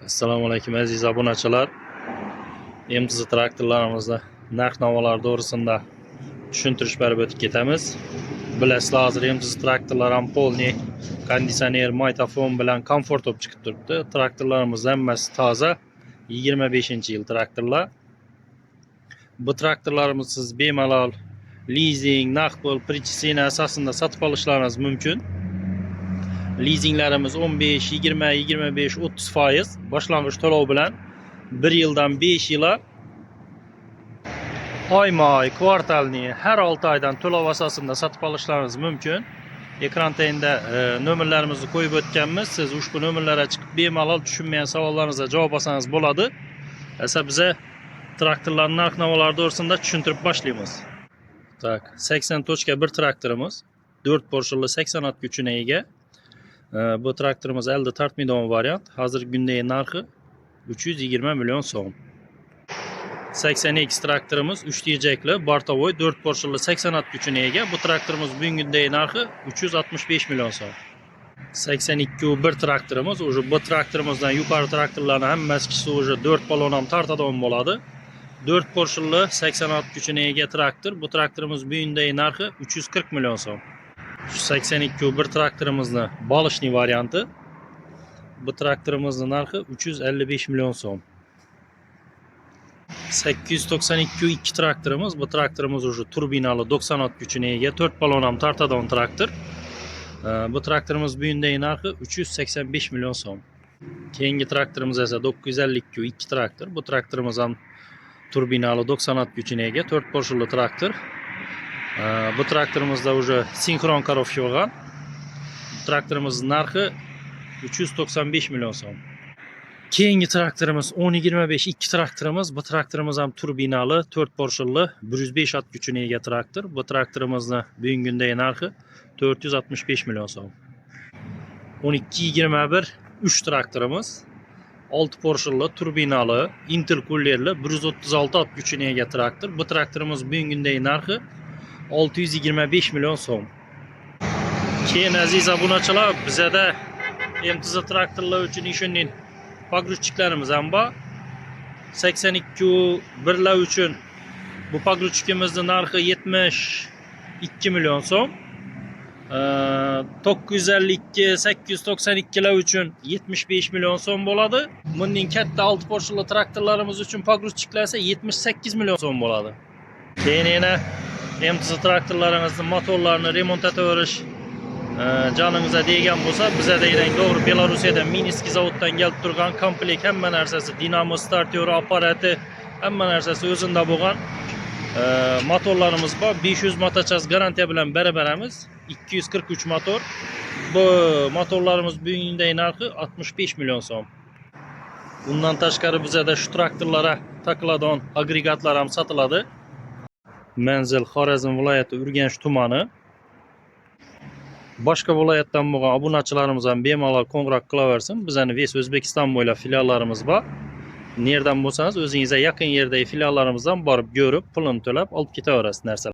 Assalomu alaykum aziz obunachilar. MTZ traktorlarimizda narx-navolar to'g'risida tushuntirish berib o'tib ketamiz. Bilasizlar, hozir MTZ traktorlar ham polni konditsioner, magnitofon bilan komfort olib chiqib turibdi. Traktorlarimiz hammasi toza, 25-yil traktorlar. Bu traktorlarimiz siz bemalol leasing, naqd pul, prichisina asosida sotib olishlaringiz mumkin. Leasinglarimiz 15, 20, 25, 30% boshlang'ich to'lov bilan 1 yildan 5 yilga oyma-oy, kvartalni har 6 oydan to'lov asosida sotib olishlaringiz mumkin. Ekran tagida nomerlarimizni qo'yib o'tganmiz. Siz ushbu nomerlarga chiqib bemalol tushunmagan savollaringizga javob olsangiz bo'ladi. Esa biza traktorlarning narx-navolari to'g'risida tushuntirib boshlaymiz. Tak, 80.1 traktorimiz 4 porshinli 80 ot kuchine ega. Bu traktorimiz elde tartmaydigan variant. Hozirgi kundagi narxi 320 million so'm. 80X traktorimiz 3 tejekli, bortovoy 4 porshinli 80 ot kuchine ega. Bu traktorimiz bugungi kundagi narxi 365 million so'm. 82.1 traktorimiz, bu traktorimizdan yuqori traktorlarning hammasi уже 4 balon ham tortadigan bo'ladi. 4 porshinli 80 ot kuchine ega traktor. Bu traktorimiz bugungi kundagi narxi 340 million so'm. 82.1 traktorimizni balishni varianti. Bu traktorimizning narxi 355 million so'm. 892.2 traktorimiz. Bu traktorimiz уже turbinali 90 ot kuchine ega, 4 balon ham tortadigan traktor. Bu traktorimiz bugungi narxi 385 million so'm. Keyingi traktorimiz esa 952 traktor. Bu traktorimiz ham turbinali 90 ot kuchine ega, 4 porshinli traktor. Bu traktorimizda уже sinkron коровка bo'lgan. Traktorimizning narxi 395 million so'm. Keyingi traktorimiz 1025 2 traktorimiz. Bu traktorimiz ham turbinali 4 porshinli 105 ot kuchine ega traktor. Bu traktorimizning bugungi kundagi narxi 465 million so'm. 1221 3 traktorimiz 6 porshinli turbinali interkullerli 136 ot kuchine ega traktor. Bu traktorimiz bugungi kundagi narxi 625 million so'm. Keyin aziz obunachilar, bizada MTZ traktorlar uchun ishongan pogruzchiklarimiz ham bor. 82.1lar uchun bu pogruzchikimizning narxi 72 million so'm. 952 892lar uchun 75 million so'm bo'ladi. Bunning katta 6 porshinli traktorlarimiz uchun pogruzchiklar esa 78 million so'm bo'ladi. Keyin yana MTZ traktorlaringizning motorlarini remont etaverish joningizga degan bo'lsa, bizada to'g'ri Belorusiyadan Minsk zavoddan kelib turgan komplekt hamma narsasi, dinamo, starter, apparati, hamma narsasi o'zida bo'lgan motorlarimiz bor. 500 motochas garantiya bilan beramiz. 243 motor. Bu motorlarimiz bugungi narxi 65 million so'm. Bundan tashqari bizada shu traktorlarga taqiladigan agregatlar ham sotiladi. Manzil Xorazm viloyati Urganch tumani. Boshqa viloyatdan bo'lgan obunachilarimiz ham bemalol qo'ng'iroq qilaversin. Bizning Ves O'zbekiston bo'ylab filiallarimiz bor. Nerdan bo'lsangiz o'zingizga yaqin yerdagi filiallarimizdan borib ko'rib, pulini to'lab olib ketaverasiz narsalar.